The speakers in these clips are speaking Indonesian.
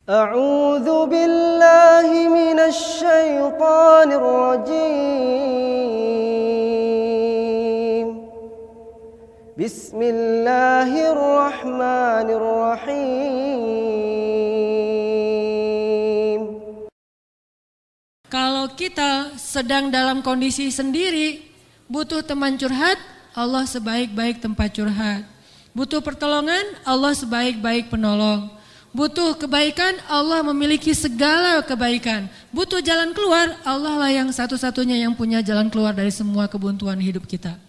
أعوذ بالله من الشيطان الرجيم بسم الله الرحمن الرحيم. Kalau kita sedang dalam kondisi sendiri, butuh teman curhat, Allah sebaik-baik tempat curhat. Butuh pertolongan, Allah sebaik-baik penolong. Butuh kebaikan, Allah memiliki segala kebaikan. Butuh jalan keluar, Allah lah yang satu-satunya yang punya jalan keluar dari semua kebuntuan hidup kita.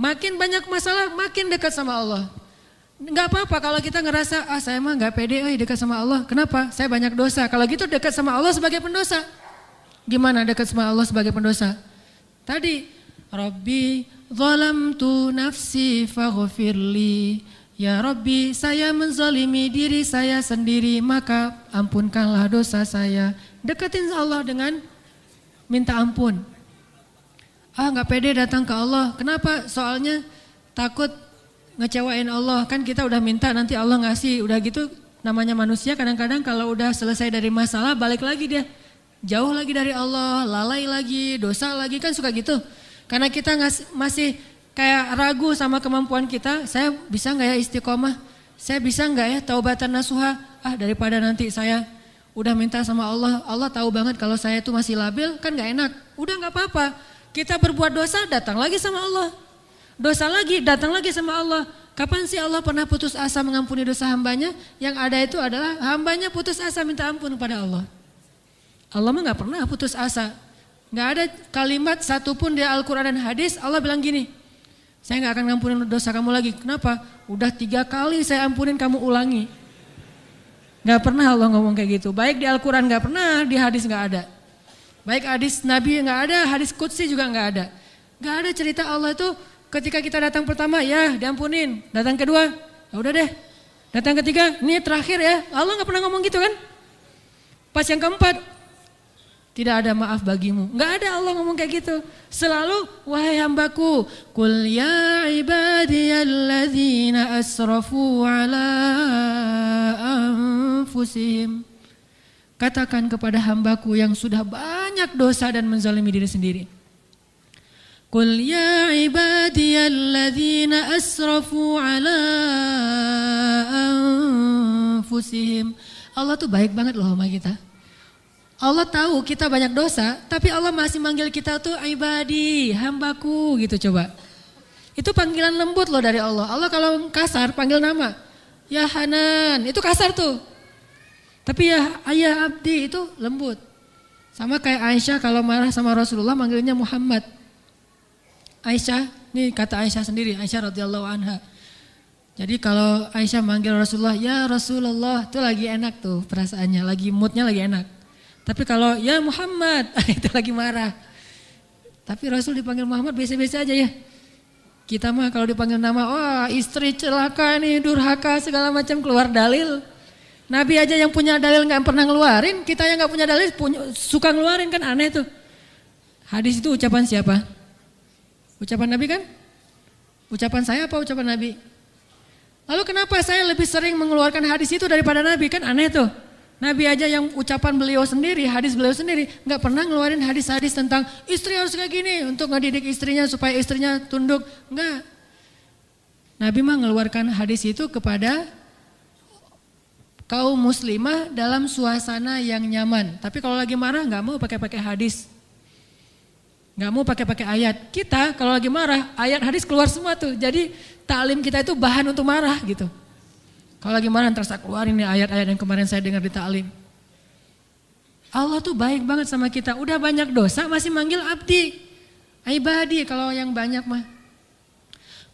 Makin banyak masalah, makin dekat sama Allah. Enggak apa-apa kalau kita ngerasa, saya mah enggak pede dekat sama Allah. Kenapa? Saya banyak dosa. Kalau gitu dekat sama Allah sebagai pendosa. Gimana dekat sama Allah sebagai pendosa? Tadi, Rabbi zalamtu nafsi faghfirli. Ya Rabbi, saya menzalimi diri saya sendiri, maka ampunkanlah dosa saya. Deketin Allah dengan minta ampun. Nggak pede datang ke Allah. Kenapa? Soalnya takut ngecewain Allah. Kan kita udah minta, nanti Allah ngasih. Udah gitu namanya manusia kadang-kadang kalau udah selesai dari masalah balik lagi dia. Jauh lagi dari Allah, lalai lagi, dosa lagi, kan suka gitu. Karena kita masih kayak ragu sama kemampuan kita, saya bisa nggak ya istiqomah? Saya bisa nggak ya taubatan nasuha? Daripada nanti saya udah minta sama Allah, Allah tahu banget kalau saya itu masih labil, kan nggak enak. Udah nggak apa-apa, kita berbuat dosa datang lagi sama Allah. Dosa lagi datang lagi sama Allah. Kapan sih Allah pernah putus asa mengampuni dosa hambanya? Yang ada itu adalah hambanya putus asa minta ampun kepada Allah. Allah mah nggak pernah putus asa. Nggak ada kalimat satupun di Al-Quran dan hadis Allah bilang gini, saya gak akan ngampunin dosa kamu lagi. Kenapa? Udah 3 kali saya ampunin kamu ulangi. Gak pernah Allah ngomong kayak gitu. Baik di Al-Quran gak pernah, di hadis gak ada. Baik hadis Nabi gak ada, hadis Qudsi juga gak ada. Gak ada cerita Allah itu ketika kita datang pertama, ya diampunin. Datang kedua, ya udah deh. Datang ketiga, ini terakhir ya. Allah gak pernah ngomong gitu kan. Pas yang keempat, tidak ada maaf bagimu. Gak ada Allah ngomong kayak gitu. Selalu, wahai hambaku, Qul ya ibadiyalladzina asrafu ala anfusihim. Katakan kepada hambaku yang sudah banyak dosa dan menzalimi diri sendiri. Qul ya ibadiyalladzina asrafu ala anfusihim. Allah tuh baik banget loh sama kita. Allah tahu kita banyak dosa, tapi Allah masih manggil kita tuh ibadi, hambaku gitu coba. Itu panggilan lembut loh dari Allah. Allah kalau kasar panggil nama, ya Hanan, itu kasar tuh. Tapi ya ayah abdi itu lembut. Sama kayak Aisyah kalau marah sama Rasulullah manggilnya Muhammad. Aisyah, ini kata Aisyah sendiri, Aisyah radhiyallahu anha. Jadi kalau Aisyah manggil Rasulullah, ya Rasulullah, itu lagi enak tuh perasaannya, lagi moodnya lagi enak. Tapi kalau ya Muhammad, itu lagi marah. Tapi Rasul dipanggil Muhammad biasa-biasa aja ya. Kita mah kalau dipanggil nama, istri celaka nih, durhaka segala macam, keluar dalil. Nabi aja yang punya dalil gak pernah ngeluarin, kita yang gak punya dalil suka ngeluarin, kan aneh tuh. Hadis itu ucapan siapa? Ucapan Nabi kan? Ucapan saya apa ucapan Nabi? Lalu kenapa saya lebih sering mengeluarkan hadis itu daripada Nabi? Kan aneh tuh. Nabi aja yang ucapan beliau sendiri, hadis beliau sendiri, gak pernah ngeluarin hadis-hadis tentang istri harus kayak gini untuk ngedidik istrinya supaya istrinya tunduk. Enggak. Nabi mah ngeluarkan hadis itu kepada kaum muslimah dalam suasana yang nyaman. Tapi kalau lagi marah gak mau pakai hadis. Gak mau pakai ayat. Kita kalau lagi marah, ayat hadis keluar semua tuh. Jadi taklim kita itu bahan untuk marah gitu. Kalau lagi marah ntar saya keluarin nih ayat-ayat yang kemarin saya dengar di ta'lim. Allah tuh baik banget sama kita. Udah banyak dosa masih manggil abdi. Ibadi kalau yang banyak mah.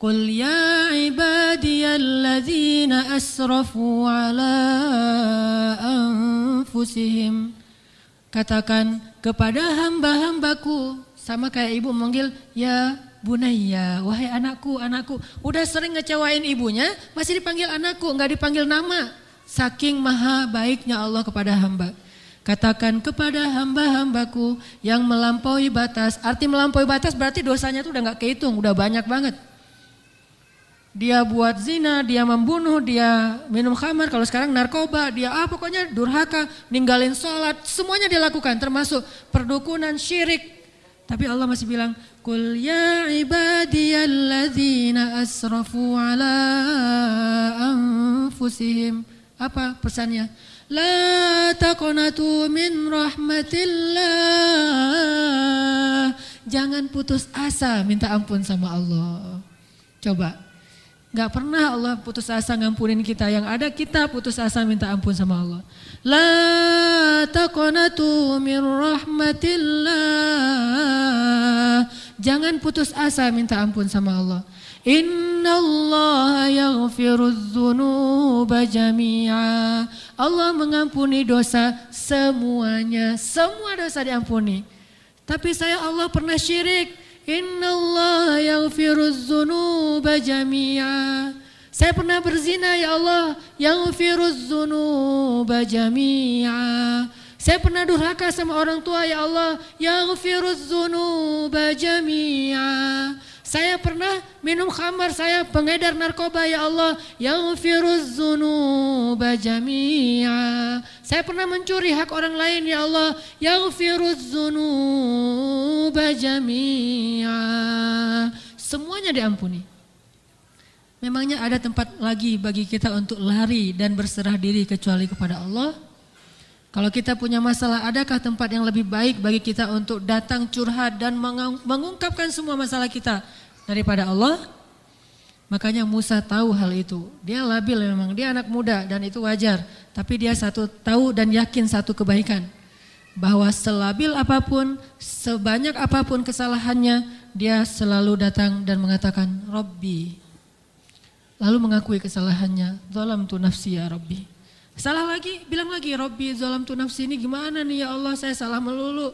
Qul ya ibadiyalladzina asrafu ala anfusihim. Katakan kepada hamba-hambaku. Sama kayak ibu manggil ya Bunayya, wahai anakku, anakku. Udah sering ngecewain ibunya, masih dipanggil anakku, enggak dipanggil nama. Saking maha baiknya Allah kepada hamba. Katakan kepada hamba-hambaku yang melampaui batas. Arti melampaui batas berarti dosanya tuh udah enggak kehitung, udah banyak banget. Dia buat zina, dia membunuh, dia minum khamar, kalau sekarang narkoba, dia pokoknya durhaka, ninggalin sholat, semuanya dia lakukan termasuk perdukunan, syirik. Tapi Allah masih bilang, Qul ya ibadiyalladzina asrafu ala anfusihim. Apa pesannya? La taqnatu min rahmatillah. Jangan putus asa minta ampun sama Allah. Coba. Gak pernah Allah putus asa ngampunin kita. Yang ada kita putus asa minta ampun sama Allah. La taqnatu min rahmatillah. Jangan putus asa minta ampun sama Allah. Innallaha yaghfirudz dzunuba jami'a. Allah mengampuni dosa semuanya. Semua dosa diampuni. Tapi Allah pernah syirik. Innallaha yaghfirudz dzunuba jami'a. Saya pernah berzina ya Allah, yaghfirudz dzunuba jami'a. Saya pernah durhaka sama orang tua ya Allah, yaghfirudz dzunuba jami'a. Saya pernah minum khamar, saya pengedar narkoba ya Allah, yaghfirudz dzunuba jami'a. Saya pernah mencuri hak orang lain ya Allah, yaghfirudz dzunuba jami'a. Semuanya diampuni. Memangnya ada tempat lagi bagi kita untuk lari dan berserah diri kecuali kepada Allah? Kalau kita punya masalah, adakah tempat yang lebih baik bagi kita untuk datang curhat dan mengungkapkan semua masalah kita daripada Allah? Makanya Musa tahu hal itu. Dia labil memang, dia anak muda dan itu wajar. Tapi dia tahu dan yakin satu kebaikan. Bahwa selabil apapun, sebanyak apapun kesalahannya, dia selalu datang dan mengatakan, Rabbi. Lalu mengakui kesalahannya, zalamtu nafsi ya Rabbi. Salah lagi, bilang lagi, Rabbi zalamtu nafsi, ini gimana nih ya Allah, saya salah melulu.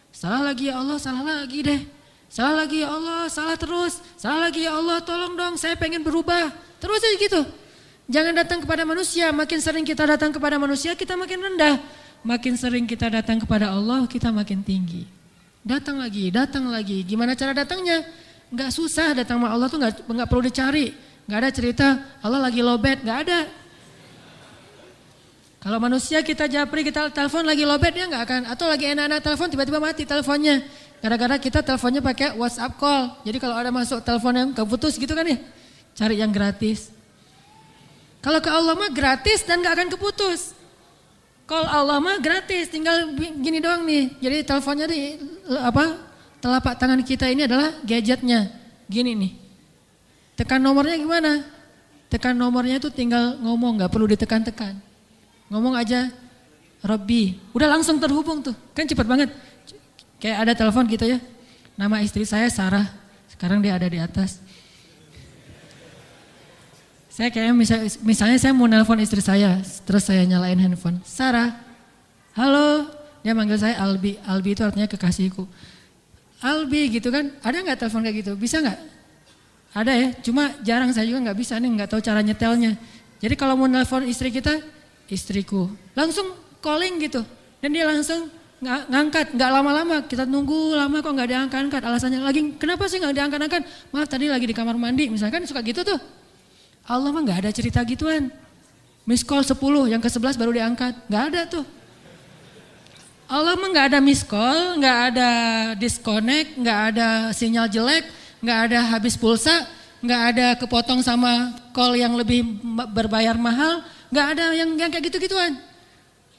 Salah lagi ya Allah, salah lagi deh. Salah lagi ya Allah, salah terus. Salah lagi ya Allah, tolong dong, saya pengen berubah. Terus aja gitu. Jangan datang kepada manusia, makin sering kita datang kepada manusia, kita makin rendah. Makin sering kita datang kepada Allah, kita makin tinggi. Datang lagi, gimana cara datangnya? Enggak susah, datang sama Allah tuh enggak perlu dicari. Enggak ada cerita, Allah lagi lowbat, enggak ada. Kalau manusia kita japri, kita telepon lagi lowbat, dia enggak akan. Atau lagi enak-enak telepon, tiba-tiba mati teleponnya. Gara-gara kita teleponnya pakai WhatsApp call. Jadi kalau ada masuk telepon yang keputus gitu kan ya, cari yang gratis. Kalau ke Allah mah gratis dan enggak akan keputus. Call Allah mah gratis, tinggal gini doang nih. Jadi teleponnya di telapak tangan kita ini adalah gadgetnya. Gini nih. Tekan nomornya gimana? Tekan nomornya itu tinggal ngomong, enggak perlu ditekan-tekan. Ngomong aja, Robby, udah langsung terhubung tuh, kan cepat banget. Kayak ada telepon gitu ya, nama istri saya Sarah, sekarang dia ada di atas. Saya kayak misalnya saya mau nelpon istri saya, terus saya nyalain handphone, Sarah, halo, dia manggil saya Albi, Albi itu artinya kekasihku. Albi gitu kan, ada nggak telepon kayak gitu, bisa nggak? Ada ya, cuma jarang, saya juga nggak bisa nih, nggak tahu cara nyetelnya. Jadi kalau mau nelpon istri kita, istriku, langsung calling gitu, dan dia langsung ngangkat, nggak lama-lama, kita nunggu lama kok nggak diangkat-angkat, alasannya lagi kenapa sih nggak diangkat-angkat, maaf tadi lagi di kamar mandi, misalkan suka gitu tuh. Allah mah nggak ada cerita gituan, miss call 10, yang ke-11 baru diangkat, nggak ada tuh. Allah mah nggak ada miss call, nggak ada disconnect, nggak ada sinyal jelek, nggak ada habis pulsa, nggak ada kepotong sama call yang lebih berbayar mahal. Gak ada yang kayak gitu-gituan.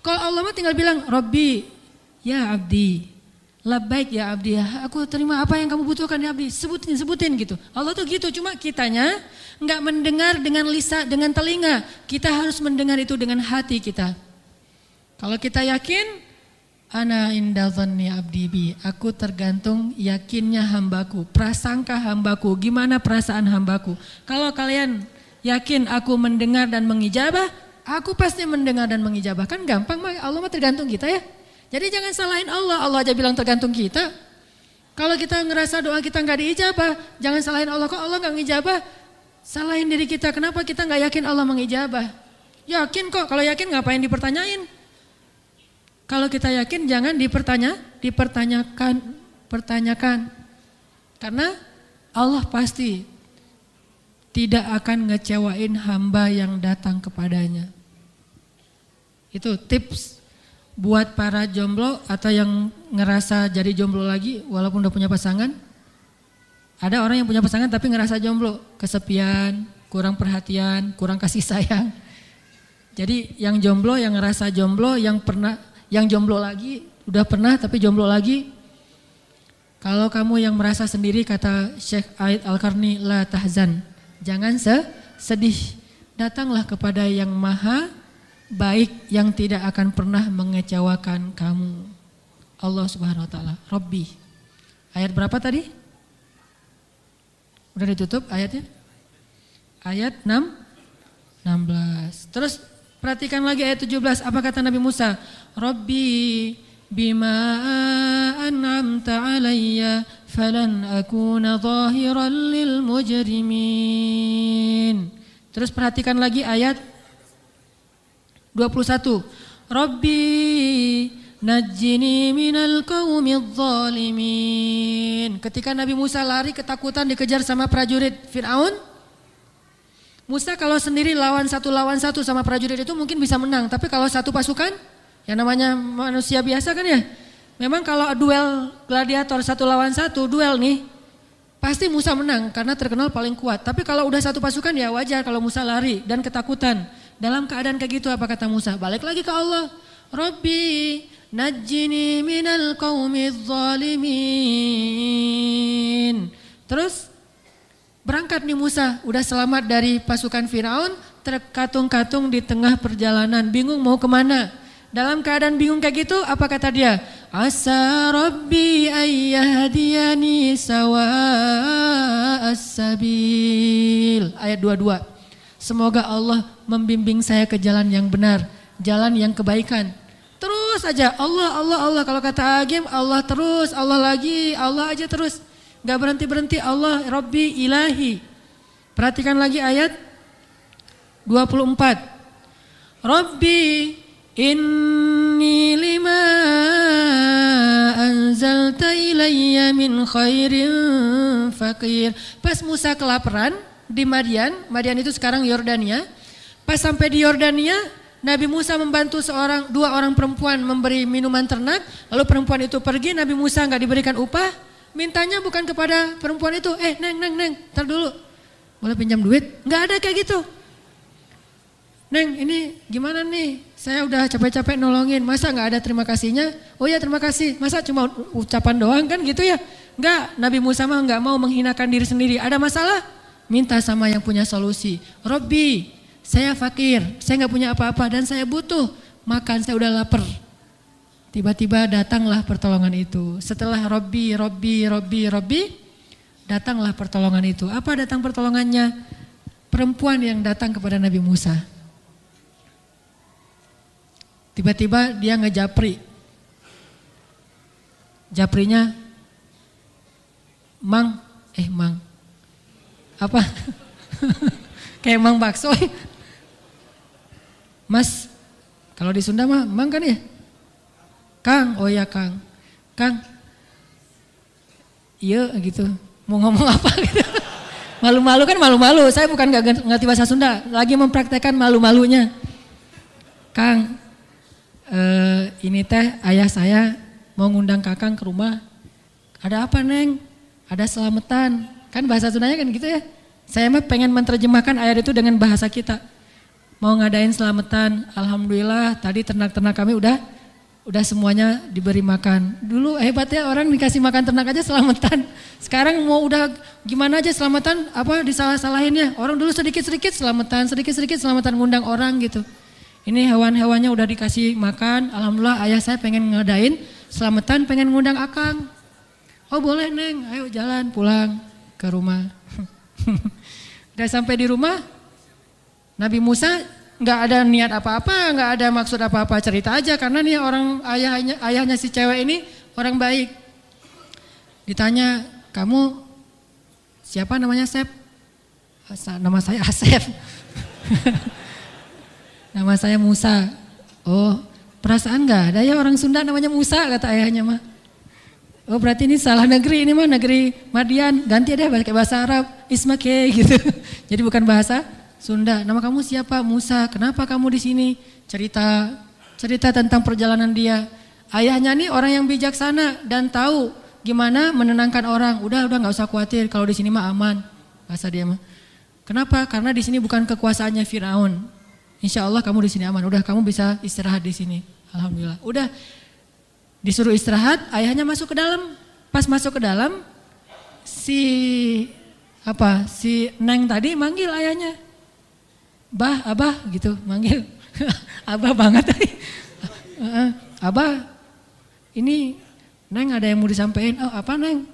Kalau Allah mah tinggal bilang, Rabbi, ya abdi, labbaik ya abdi, aku terima apa yang kamu butuhkan ya abdi, sebutin gitu. Allah tuh gitu, cuma kitanya gak mendengar dengan lisan, dengan telinga. Kita harus mendengar itu dengan hati kita. Kalau kita yakin, ana inda dhanni abdi bi, aku tergantung yakinnya hambaku, prasangka hambaku, gimana perasaan hambaku. Kalau kalian yakin aku mendengar dan mengijabah, aku pasti mendengar dan mengijabah. Kan gampang, Allah mah tergantung kita ya. Jadi jangan salahin Allah, Allah aja bilang tergantung kita. Kalau kita ngerasa doa kita gak diijabah, jangan salahin Allah, kok Allah gak ngijabah. Salahin diri kita, kenapa kita gak yakin Allah mengijabah. Yakin kok, kalau yakin ngapain dipertanyain. Kalau kita yakin jangan dipertanyakan. Karena Allah pasti tidak akan ngecewain hamba yang datang kepadanya. Itu tips buat para jomblo atau yang ngerasa jadi jomblo lagi walaupun udah punya pasangan. Ada orang yang punya pasangan tapi ngerasa jomblo, kesepian, kurang perhatian, kurang kasih sayang. Jadi yang jomblo, yang ngerasa jomblo, yang jomblo lagi, udah pernah tapi jomblo lagi. Kalau kamu yang merasa sendiri, kata Syekh Aid Al-Qarni, la tahzan, jangan sedih. Datanglah kepada yang maha baik yang tidak akan pernah mengecewakan kamu. Allah Subhanahu wa taala. Rabbi. Ayat berapa tadi? Udah ditutup ayatnya? Ayat 16. Terus perhatikan lagi ayat 17. Apa kata Nabi Musa? Rabbi bima an'amta alayya falan akuna zahiran lil mujrimin. Terus perhatikan lagi ayat 21. Rabbi najjini minal qaumidz zalimin. Ketika Nabi Musa lari ketakutan dikejar sama prajurit Fir'aun, Musa kalau sendiri lawan satu sama prajurit itu mungkin bisa menang. Tapi kalau satu pasukan, yang namanya manusia biasa kan ya, memang kalau duel gladiator 1 lawan 1, duel nih, pasti Musa menang karena terkenal paling kuat. Tapi kalau udah satu pasukan ya wajar kalau Musa lari dan ketakutan. Dalam keadaan kayak gitu apa kata Musa? Balik lagi ke Allah. Rabbi najjini minal qaumidz zalimin. Terus berangkat nih Musa, udah selamat dari pasukan Firaun, terkatung-katung di tengah perjalanan, bingung mau kemana. Dalam keadaan bingung kayak gitu, apa kata dia? Asa Rabbi ayyahdiyani sawa'as sabil. Ayat 22. Semoga Allah membimbing saya ke jalan yang benar, jalan yang kebaikan. Terus aja Allah, Allah, Allah. Kalau kata Agim, Allah terus, Allah lagi, Allah aja terus. Gak berhenti-berhenti Allah, Rabbi ilahi. Perhatikan lagi ayat 24. Rabbi inni lima anzalta ilayya min khairin faqir. Pas Musa kelaparan di Madian itu sekarang Yordania. Pas sampai di Yordania, Nabi Musa membantu dua orang perempuan memberi minuman ternak. Lalu perempuan itu pergi, Nabi Musa gak diberikan upah. Mintanya bukan kepada perempuan itu, neng, ntar dulu, boleh pinjam duit? Gak ada kayak gitu. Neng, ini gimana nih? Saya udah capek-capek nolongin, masa gak ada terima kasihnya? Oh ya terima kasih, masa cuma ucapan doang kan gitu ya? Enggak, Nabi Musa mah gak mau menghinakan diri sendiri. Ada masalah? Minta sama yang punya solusi. Robbi, saya fakir, saya gak punya apa-apa dan saya butuh makan, saya udah lapar. Tiba-tiba datanglah pertolongan itu. Setelah Robbi, datanglah pertolongan itu. Apa datang pertolongannya? Perempuan yang datang kepada Nabi Musa. Tiba-tiba dia ngejapri. Japrinya, Mang. Apa? Kayak Mang bakso. Mas, kalau di Sunda mah Mang kan ya? Kang, oh ya Kang. Kang, iya gitu. Mau ngomong apa gitu. Malu-malu kan malu-malu. Saya bukan gak ngerti bahasa Sunda. Lagi mempraktekkan malu-malunya. Kang, ini teh ayah saya mau ngundang Kakang ke rumah. Ada apa Neng? Ada selamatan. Kan bahasa Sundanya kan gitu ya. Saya mah pengen menerjemahkan ayat itu dengan bahasa kita. Mau ngadain selamatan. Alhamdulillah tadi ternak-ternak kami udah semuanya diberi makan. Dulu hebatnya orang dikasih makan ternak aja selamatan. Sekarang mau udah gimana aja selamatan apa disalah-salahinnya. Orang dulu sedikit-sedikit selamatan ngundang orang gitu. Ini hewan-hewannya udah dikasih makan. Alhamdulillah ayah saya pengen ngadain selamatan, pengen ngundang Akang. Oh boleh Neng, ayo jalan pulang ke rumah. Udah sampai di rumah, Nabi Musa nggak ada niat apa-apa, nggak ada maksud apa-apa, cerita aja karena nih orang ayahnya si cewek ini orang baik. Ditanya, kamu siapa namanya Sep? Nama saya Asep. Nama saya Musa. Oh, perasaan nggak ada ya orang Sunda namanya Musa kata ayahnya mah. Oh berarti ini salah negeri, ini mah negeri Madian, ganti deh pakai bahasa Arab. Ismake gitu. Jadi bukan bahasa Sunda. Nama kamu siapa? Musa. Kenapa kamu di sini? Cerita tentang perjalanan dia. Ayahnya nih orang yang bijaksana dan tahu gimana menenangkan orang. Udah nggak usah khawatir. Kalau di sini mah aman. Bahasa dia mah. Kenapa? Karena di sini bukan kekuasaannya Firaun. Insya Allah kamu di sini aman. Udah kamu bisa istirahat di sini. Alhamdulillah. Udah disuruh istirahat. Ayahnya masuk ke dalam. Pas masuk ke dalam, si Neng tadi manggil ayahnya. Bah, abah gitu manggil. Abah banget tadi. Abah, ini Neng ada yang mau disampaikan. Oh apa Neng?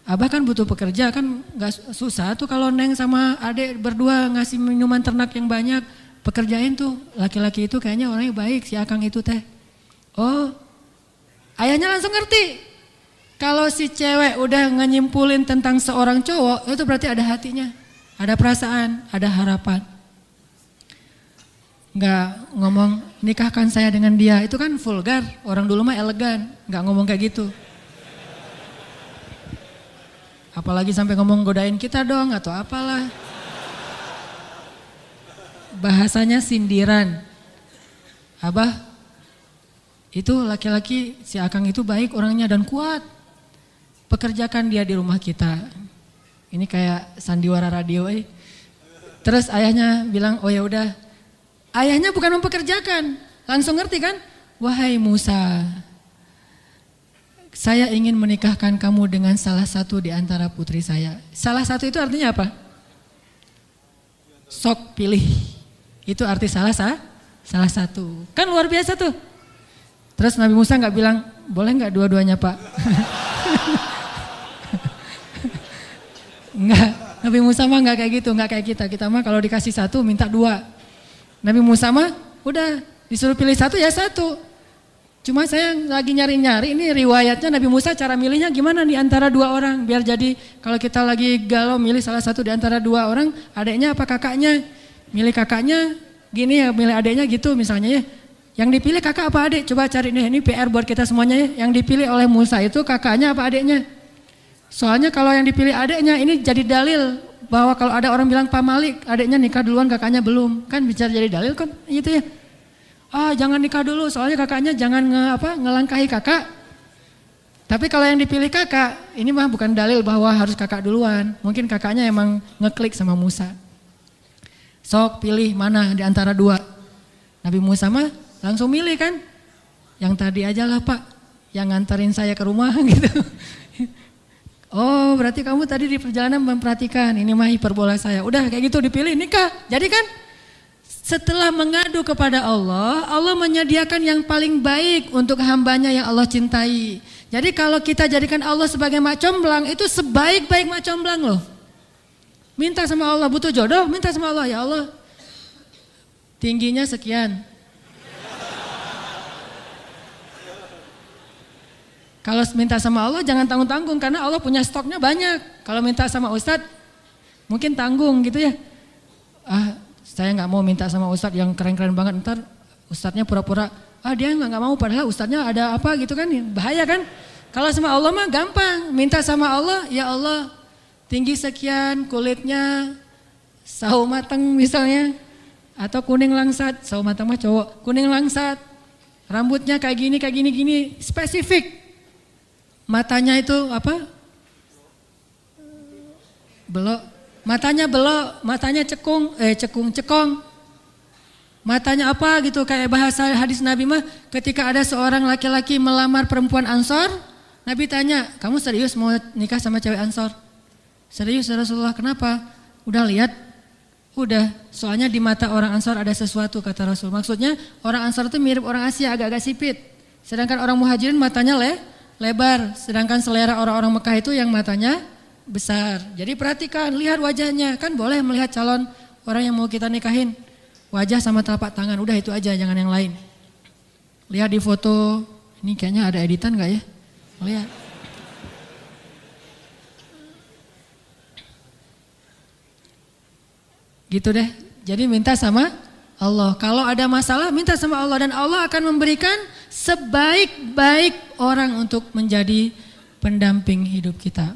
Abah kan butuh pekerja, kan gak susah tuh kalau Neng sama adek berdua ngasih minuman ternak yang banyak. Pekerjain tuh, laki-laki itu kayaknya orangnya baik, si Akang itu teh. Oh, ayahnya langsung ngerti. Kalau si cewek udah nyimpulin tentang seorang cowok, itu berarti ada hatinya, ada perasaan, ada harapan. Nggak ngomong nikahkan saya dengan dia, itu kan vulgar. Orang dulu mah elegan, nggak ngomong kayak gitu. Apalagi sampai ngomong godain kita dong atau apalah. Bahasanya sindiran. Abah, itu laki-laki si Akang itu baik orangnya dan kuat. Pekerjakan dia di rumah kita. Ini kayak sandiwara radio. Terus ayahnya bilang, oh ya udah. Ayahnya bukan mempekerjakan, langsung ngerti kan? Wahai Musa, saya ingin menikahkan kamu dengan salah satu di antara putri saya. Salah satu itu artinya apa? Sok pilih. Itu arti salah satu. Kan luar biasa tuh. Terus Nabi Musa nggak bilang, boleh nggak dua-duanya Pak? Enggak, Nabi Musa mah nggak kayak gitu, nggak kayak kita. Kita mah kalau dikasih satu minta dua. Nabi Musa mah udah disuruh pilih satu ya satu. Cuma saya lagi nyari-nyari ini riwayatnya Nabi Musa cara milihnya gimana di antara dua orang. Biar jadi kalau kita lagi galau milih salah satu di antara dua orang, adiknya apa kakaknya. Milih kakaknya gini ya, milih adiknya gitu misalnya ya. Yang dipilih kakak apa adik? Coba cari nih, ini PR buat kita semuanya ya. Yang dipilih oleh Musa itu kakaknya apa adiknya? Soalnya kalau yang dipilih adiknya ini jadi dalil bahwa kalau ada orang bilang Pak Malik adiknya nikah duluan kakaknya belum, kan bisa jadi dalil kan gitu ya. Jangan nikah dulu soalnya kakaknya jangan ngelangkahi kakak. Tapi kalau yang dipilih kakak, ini mah bukan dalil bahwa harus kakak duluan. Mungkin kakaknya emang ngeklik sama Musa. Sok pilih mana di antara dua. Nabi Musa mah langsung milih kan. Yang tadi aja lah Pak, yang nganterin saya ke rumah gitu. Oh berarti kamu tadi di perjalanan memperhatikan, ini mah hiperbola saya. Udah kayak gitu dipilih nikah. Jadi kan setelah mengadu kepada Allah, Allah menyediakan yang paling baik untuk hambanya yang Allah cintai. Jadi kalau kita jadikan Allah sebagai mak comblang, itu sebaik-baik mak comblang loh. Minta sama Allah, butuh jodoh, minta sama Allah, ya Allah tingginya sekian. Kalau minta sama Allah jangan tanggung-tanggung karena Allah punya stoknya banyak. Kalau minta sama Ustadz mungkin tanggung gitu ya. Saya nggak mau minta sama Ustadz yang keren-keren banget, ntar Ustadznya pura-pura dia nggak mau padahal Ustadznya ada apa gitu kan, bahaya kan. Kalau sama Allah mah gampang, minta sama Allah, ya Allah tinggi sekian, kulitnya sawo mateng misalnya, atau kuning langsat, sawo mateng mah cowok, kuning langsat, rambutnya kayak gini, spesifik. Matanya itu apa? Belok. Matanya belok, matanya cekung. Matanya apa gitu, kayak bahasa hadis Nabi mah ketika ada seorang laki-laki melamar perempuan Ansor, Nabi tanya, kamu serius mau nikah sama cewek Ansor? Serius ya Rasulullah, kenapa? Udah lihat? Udah, soalnya di mata orang Ansor ada sesuatu kata Rasul. Maksudnya orang Ansor itu mirip orang Asia, agak-agak sipit. Sedangkan orang Muhajirin matanya lebar, sedangkan selera orang-orang Mekah itu yang matanya besar. Jadi perhatikan, lihat wajahnya, kan boleh melihat calon orang yang mau kita nikahin. Wajah sama telapak tangan, udah itu aja, jangan yang lain. Lihat di foto, ini kayaknya ada editan gak ya? Lihat. Gitu deh, jadi minta sama Allah. Kalau ada masalah minta sama Allah dan Allah akan memberikan sebaik-baik orang untuk menjadi pendamping hidup kita.